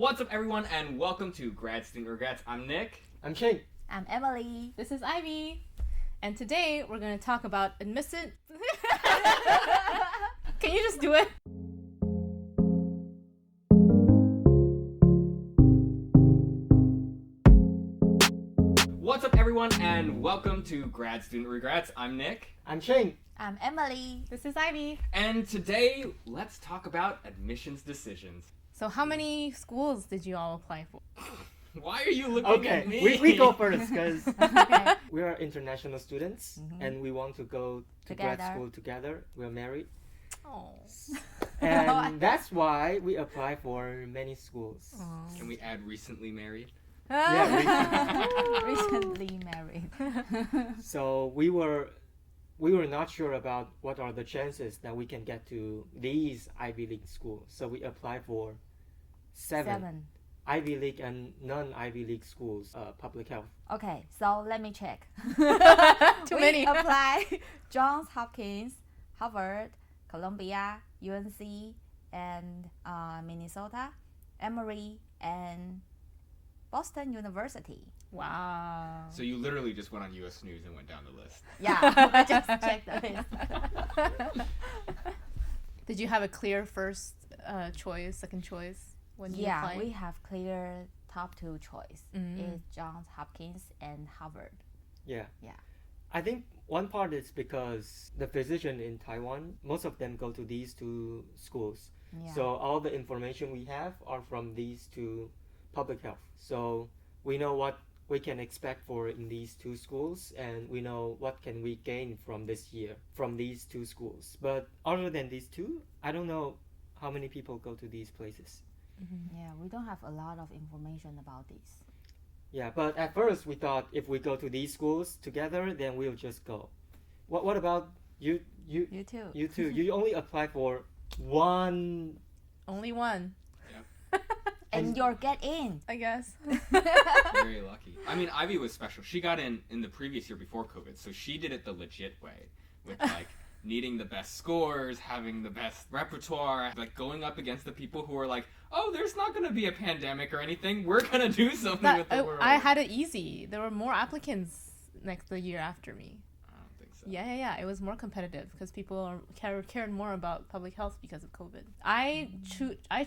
What's up, everyone, and welcome to Grad Student Regrets. I'm Nick. I'm Shane. I'm Emily. This is Ivy. And today we're going to talk about admission. Can you just do it? What's up, everyone, and welcome to Grad Student Regrets. I'm Nick. I'm Shane. I'm Emily. This is Ivy. And today, let's talk about admissions decisions. So how many schools did you all apply for? Why are you looking at me? Okay, we go first because Okay. we are international students and we want to go to grad Together. school together. We're married. Oh. And that's why we apply for many schools. Can we add recently married? Yeah, Recently married. So we were not sure about what are the chances that we can get to these Ivy League schools. So we applied for seven Ivy League and non-Ivy League schools, public health. Okay, so let me check. Too we many. apply Johns Hopkins, Harvard, Columbia, UNC, and Minnesota, Emory, and Boston University. Wow. So you literally just went on US News and went down the list. Yeah, I just checked the list. Did you have a clear first choice, second choice when you Yeah, applied? we have clear top two choice. Mm. It's Johns Hopkins and Harvard. Yeah. Yeah. I think one part is because the physician in Taiwan, most of them go to these two schools. Yeah. So all the information we have are from these two public health. So we know what we can expect for in these two schools, and we know what can we gain from this year from these two schools. But other than these two, I don't know how many people go to these places. Yeah, we don't have a lot of information about this. Yeah, but at first we thought if we go to these schools together, then we'll just go. What about you? You too. You too. You only apply for one. Only one, And you're get in. I guess. Very lucky. I mean, Ivy was special. She got in the previous year before COVID, so she did it the legit way with like needing the best scores, having the best repertoire, like going up against the people who are like, oh, there's not going to be a pandemic or anything. We're going to do something with the world. I had it easy. There were more applicants the year after me. I don't think so. Yeah. It was more competitive because people cared more about public health because of COVID. I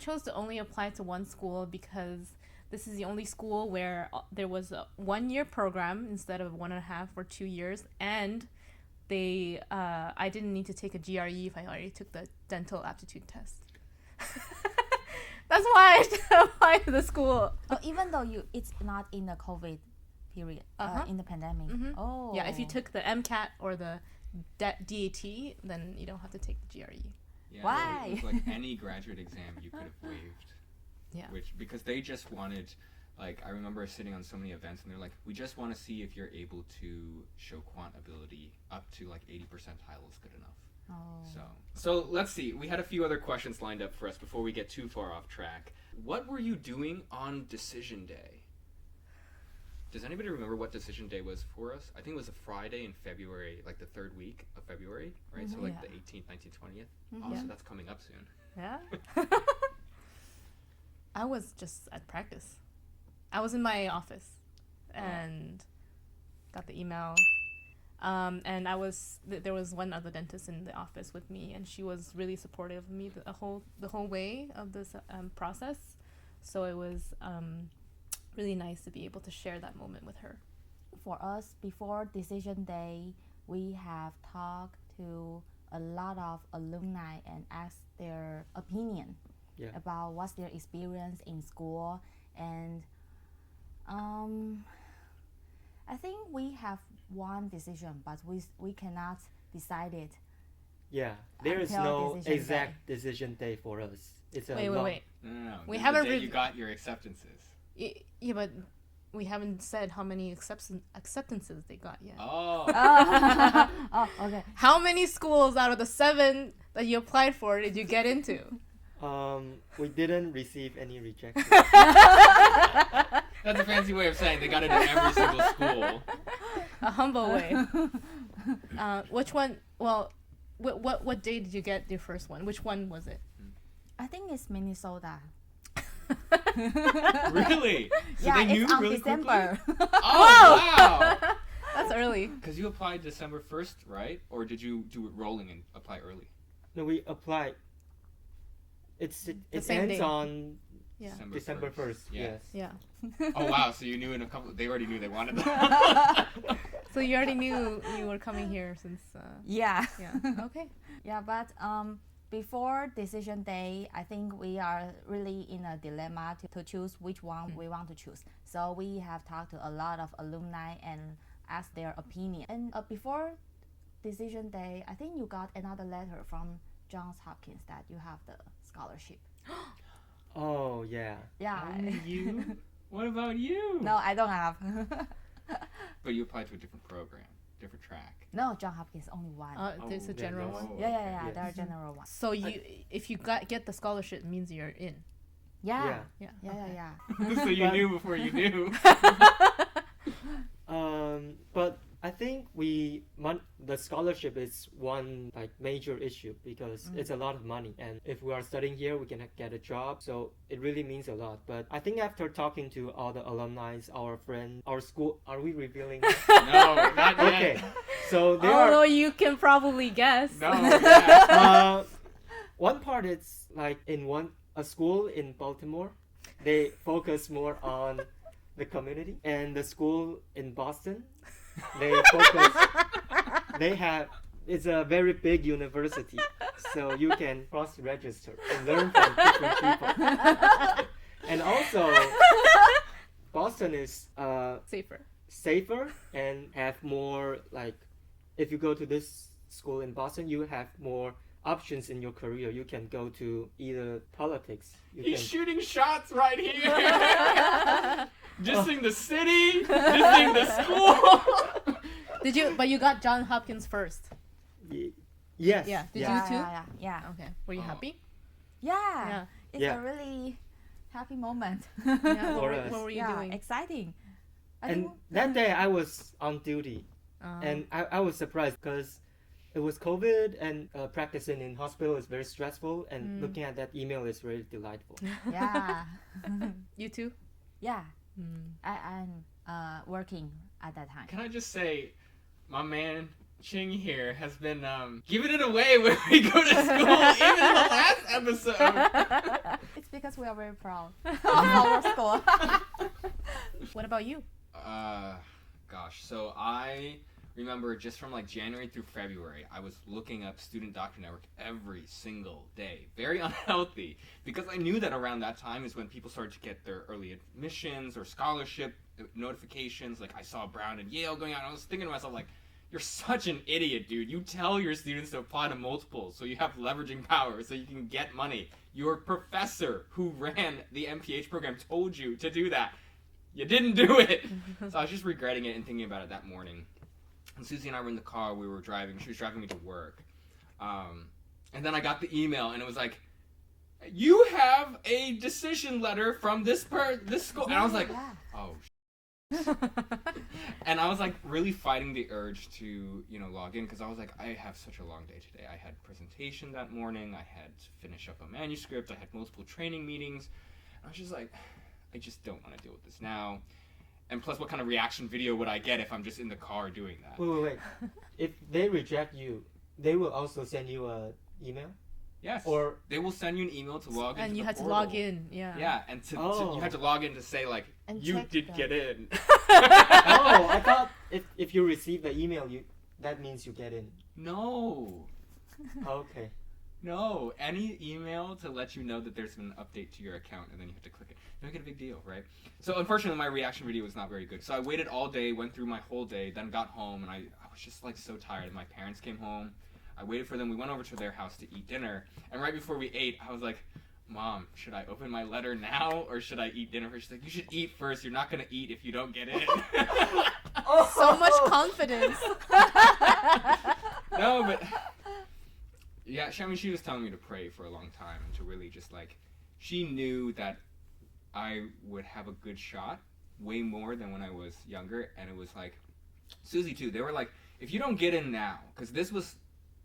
chose to only apply to one school because this is the only school where there was a 1-year program instead of 1.5 or 2 years, and I didn't need to take a GRE if I already took the dental aptitude test. That's why I applied to the school. Oh, even though it's not in the COVID period, in the pandemic. Mhm. Oh. Yeah, if you took the MCAT or the DAT, then you don't have to take the GRE. Yeah, Why? It was like any graduate exam you could have waived. Yeah. Because they just wanted, like, I remember sitting on so many events and they're like, we just want to see if you're able to show quant ability up to like 80 percentile is good enough. Oh. So let's see. We had a few other questions lined up for us before we get too far off track. What were you doing on decision day? Does anybody remember what decision day was for us? I think it was a Friday in February, like the third week of February, right? So like Yeah. the 18th, 19th, 20th. Mhm. Oh, Yeah. so that's coming up soon. Yeah. I was just at practice. I was in my office and got the email. And there was one other dentist in the office with me, and she was really supportive of me the whole way of this process. So it was really nice to be able to share that moment with her. For us, before decision day, we have talked to a lot of alumni and asked their opinion about what's their experience in school. And I think we have one decision, but we cannot decide it. Yeah, there is Until no decision exact decision day for us. It's a Wait. No. We The haven't day rev- you got your acceptances. Yeah, but we haven't said how many acceptances they got yet. Oh. Oh, okay. How many schools out of the 7 that you applied for did you get into? We didn't receive any rejection. That's a fancy way of saying they got into every single school. A humble way. Which one? Well, what day did you get your first one? Which one was it? I think it's Minnesota. Really? So yeah, they knew it's on really December. quickly? Oh, wow! That's early. Because you applied December 1st, right? Or did you do it rolling and apply early? No, we applied. It same ends day. on Yeah. December 1st. Yeah. Yes. Yeah. Oh, wow. So you knew in a couple... They already knew they wanted that. So you already knew you were coming here since. yeah. Yeah. Okay. Yeah, but before decision day, I think we are really in a dilemma to choose which one we want to choose. So we have talked to a lot of alumni and asked their opinion. And before decision day, I think you got another letter from Johns Hopkins that you have the scholarship. Oh yeah. Yeah. Only you? What about you? No, I don't have. But you applied to a different program, different track. No, Johns Hopkins only one. There's a yeah, general yes. one. Yeah, Yes. there are general ones. So if you get the scholarship, it means you're in. Yeah. Yeah. Yeah. So you knew before you knew. But I think the scholarship is one like major issue because it's a lot of money, and if we are studying here, we can get a job. So it really means a lot. But I think after talking to all the alumni, our friends, our school, are we revealing? No, not yet. Okay, so there Although are. you can probably guess. No, yeah. One part is like a school in Baltimore, they focus more on the community, and the school in Boston, they focus. It's a very big university, so you can cross-register and learn from different people. And also, Boston is safer and have more like, if you go to this school in Boston, you have more options in your career. You can go to either politics. He's shooting shots right here. Dissing the city, dissing the school. But you got Johns Hopkins first. Yes. Yeah. Did Yeah, you too? Yeah. Okay. Were you happy? Yeah. It's Yeah. a really happy moment. Yeah. For us. What were you yeah, doing? exciting. I And think- that day I was on duty, and I was surprised because it was COVID, and practicing in hospital is very stressful, and looking at that email is really delightful. yeah. You too? Yeah. I'm working at that time. Can I just say, my man Ching here has been giving it away when we go to school, even in the last episode. It's because we are very proud of our school. What about you? Gosh, so I remember just from like January through February, I was looking up Student Doctor Network every single day. Very unhealthy, because I knew that around that time is when people started to get their early admissions or scholarship notifications. Like I saw Brown and Yale going out, and I was thinking to myself, like, you're such an idiot, dude. You tell your students to apply to multiples so you have leveraging power so you can get money. Your professor who ran the MPH program told you to do that. You didn't do it. So I was just regretting it and thinking about it that morning. And Susie and I were in the car, we were driving, she was driving me to work. And then I got the email, and it was like, you have a decision letter from this school. And I was like, oh, and I was like really fighting the urge to, log in, because I was like, I have such a long day today. I had presentation that morning, I had to finish up a manuscript, I had multiple training meetings. I was just like, I just don't want to deal with this now. And plus, what kind of reaction video would I get if I'm just in the car doing that? Wait. If they reject you, they will also send you an email? Yes. Or they will send you an email to log in. And you had portal. to log in, yeah. Yeah, and you had to log in to say, like, And you check did the- get in. oh, I thought if you receive the email, that means you get in. No. Okay. No. Any email to let you know that there's been an update to your account, and then you have to click it. Make it a big deal, right? So unfortunately, my reaction video was not very good. So I waited all day, went through my whole day, then got home, and I was just like so tired. My parents came home. I waited for them. We went over to their house to eat dinner. And right before we ate, I was like, Mom, should I open my letter now or should I eat dinner first? She's like, you should eat first. You're not going to eat if you don't get in. So much confidence. No, but yeah, she was telling me to pray for a long time and to really just like, she knew that I would have a good shot way more than when I was younger. And it was like, Susie too, they were like, if you don't get in now, because this was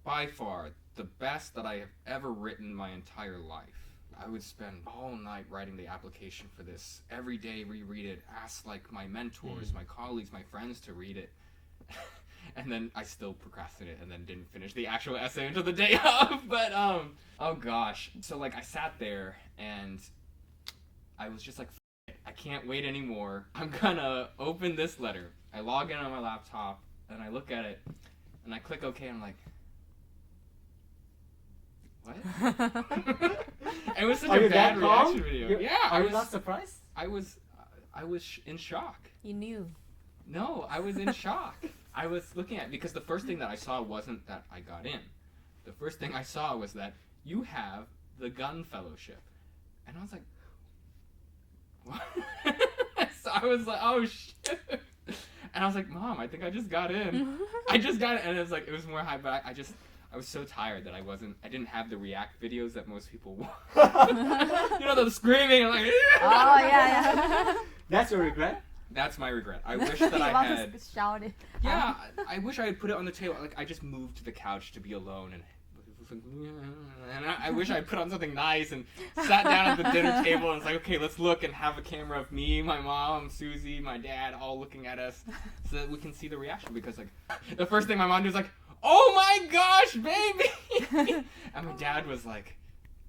by far the best that I have ever written my entire life. I would spend all night writing the application for this. Every day reread it, ask like my mentors, my colleagues, my friends to read it. And then I still procrastinated and then didn't finish the actual essay until the day of. But oh gosh. So like I sat there and I was just like, I can't wait anymore. I'm gonna open this letter. I log in on my laptop and I look at it and I click OK. I'm like, what? It was such a bad reaction video. Are you not surprised? I was in shock. You knew. No, I was in shock. I was looking at, because the first thing that I saw wasn't that I got in. The first thing I saw was that you have the gun fellowship. And I was like, what? So I was like, oh shit. And I was like, Mom, I think I just got in. I just got it. And it was like, it was more high, but I was so tired that I didn't have the react videos that most people want. You know, the screaming and like, Oh, yeah. That's your regret? That's my regret. I wish that I had. Shouted. Yeah, I wish I had put it on the table. Like, I just moved to the couch to be alone, and I wish I had put on something nice and sat down at the dinner table and was like, okay, let's look and have a camera of me, my mom, Susie, my dad, all looking at us so that we can see the reaction. Because like, the first thing my mom did was like, oh my gosh, baby! And my dad was like,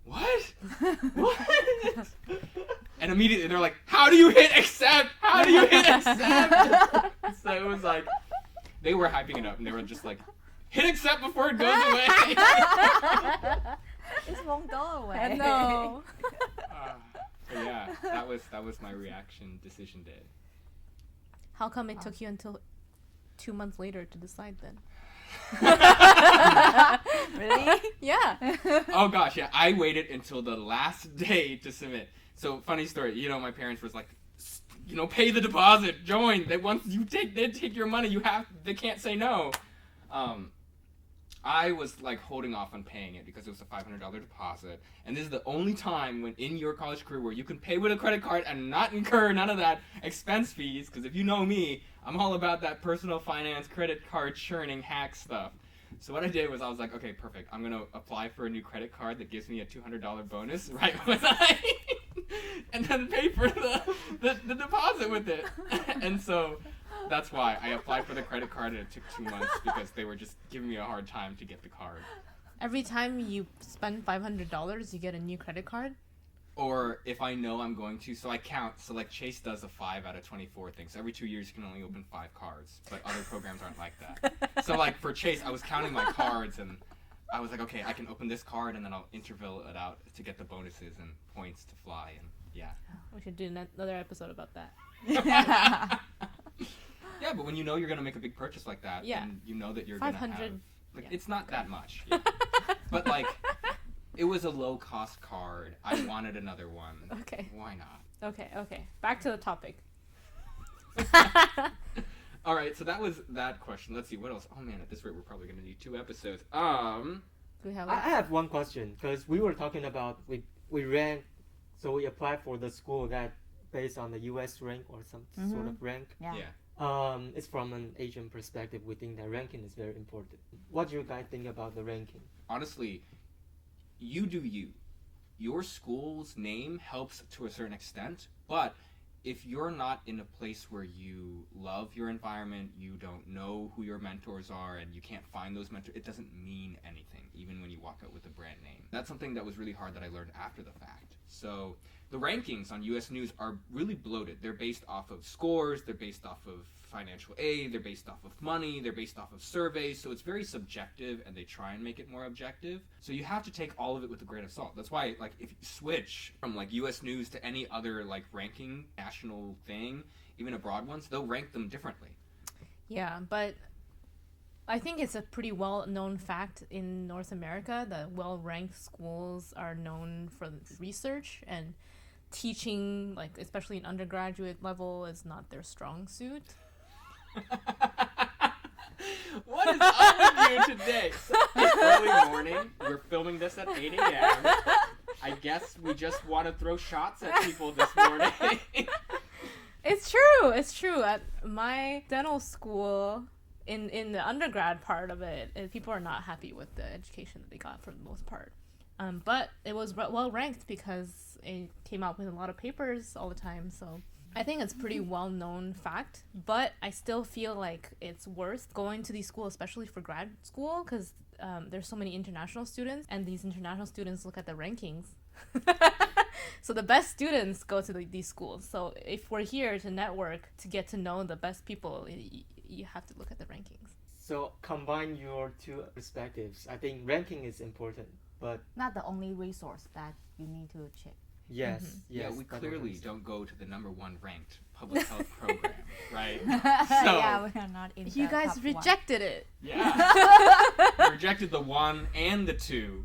what? What? And immediately they're like, how do you hit accept? How do you hit accept? So it was like, they were hyping it up and they were just like, hit accept before it goes away. It won't go away. I know. But yeah, that was my reaction decision day. How come it took you until 2 months later to decide then? Really? Yeah. Oh gosh, yeah. I waited until the last day to submit. So funny story, you know, my parents was like, you know, pay the deposit, join. Once they take your money, they can't say no. I was like holding off on paying it because it was a $500 deposit, and this is the only time when in your college career where you can pay with a credit card and not incur none of that expense fees. Because if you know me, I'm all about that personal finance, credit card churning hack stuff. So what I did was I was like, okay, perfect. I'm gonna apply for a new credit card that gives me a $200 bonus right when and then pay for the deposit with it. And so that's why I applied for the credit card, and it took 2 months because they were just giving me a hard time to get the card. Every time you spend $500, you get a new credit card? Or if I know I'm going to, so I count. So like Chase does a 5 out of 24 thing. So every 2 years you can only open 5 cards, but other programs aren't like that. So like for Chase, I was counting my cards and I was like, okay, I can open this card and then I'll interval it out to get the bonuses and points to fly, and yeah. We should do another episode about that. Yeah, but when you know you're gonna make a big purchase like that, yeah, and you know that you're gonna have, like, yeah, it's not that much, yeah. But like, it was a low cost card. I wanted another one. Okay. Why not? Okay. Back to the topic. All right, so that was that question. Let's see what else. Oh man, at this rate, we're probably gonna need 2 episodes. I have one question, because we were talking about we rank, so we applied for the school that based on the U.S. rank or some sort of rank. Yeah. It's from an Asian perspective. We think that ranking is very important. What do you guys think about the ranking? Honestly, you do you. Your school's name helps to a certain extent, but if you're not in a place where you love your environment, you don't know who your mentors are, and you can't find those mentors, it doesn't mean anything, even when you walk out with a brand name. That's something that was really hard that I learned after the fact. So the rankings on US News are really bloated. They're based off of scores, they're based off of financial aid, they're based off of money, they're based off of surveys, so it's very subjective, and they try and make it more objective. So you have to take all of it with a grain of salt. That's why, like, if you switch from like US News to any other like ranking national thing, even abroad ones, they'll rank them differently. Yeah, but I think it's a pretty well-known fact in North America that well-ranked schools are known for research, and teaching, like especially in undergraduate level, is not their strong suit. What is up with you today? It's early morning. We're filming this at 8 a.m. I guess we just want to throw shots at people this morning. It's true. At my dental school, in the undergrad part of it, people are not happy with the education that they got for the most part. But it was well ranked because it came out with a lot of papers all the time. So I think it's pretty well-known fact, but I still feel like it's worth going to these schools, especially for grad school, because there's so many international students, and these international students look at the rankings. So the best students go to these schools. So if we're here to network, to get to know the best people, you have to look at the rankings. So combine your two perspectives. I think ranking is important, but Not the only resource that you need to check. yes, Yeah, yes. we that clearly is- don't go to the #1 ranked public health program, right? Yeah, we are not in You the guys top rejected it. Yeah. We rejected the 1 and the 2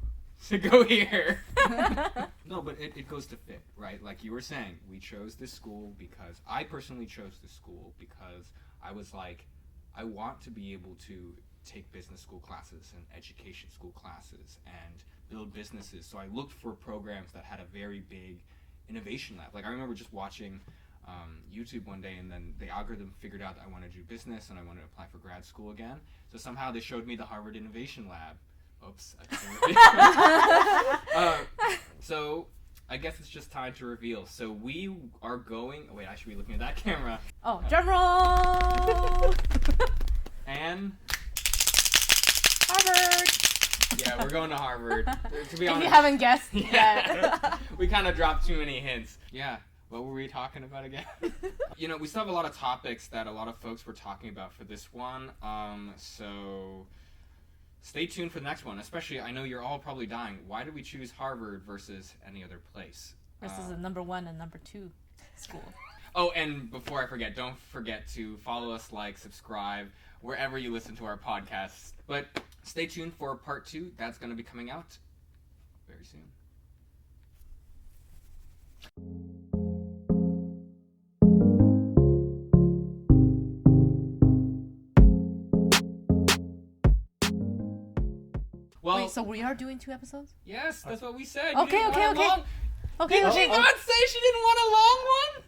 to go here. No, but it goes to fit, right? Like you were saying, we chose this school because I personally chose this school because I was like, I want to be able to take business school classes and education school classes and build businesses. So I looked for programs that had a very big innovation lab. Like I remember just watching YouTube one day, and then the algorithm figured out that I wanted to do business and I wanted to apply for grad school again. So somehow they showed me the Harvard Innovation Lab. Oops. So I guess it's just time to reveal. So we are going. Wait, I should be looking at that camera. Oh, drum roll! And Harvard! yeah, we're going to Harvard. To be If honest, you haven't guessed yet. yeah, we kind of dropped too many hints. Yeah. What were we talking about again? You know, we still have a lot of topics that a lot of folks were talking about for this one. So stay tuned for the next one. Especially, I know you're all probably dying. Why did we choose Harvard versus any other place? Versus the #1 and #2 school. Oh, and before I forget, don't forget to follow us, like, subscribe, wherever you listen to our podcasts. But stay tuned for part 2. That's going to be coming out very soon. Well, Wait, so we are doing 2 episodes? yes, that's what we said. Okay, You didn't okay, want a okay. long- Okay, Did okay. she not say she didn't want a long one?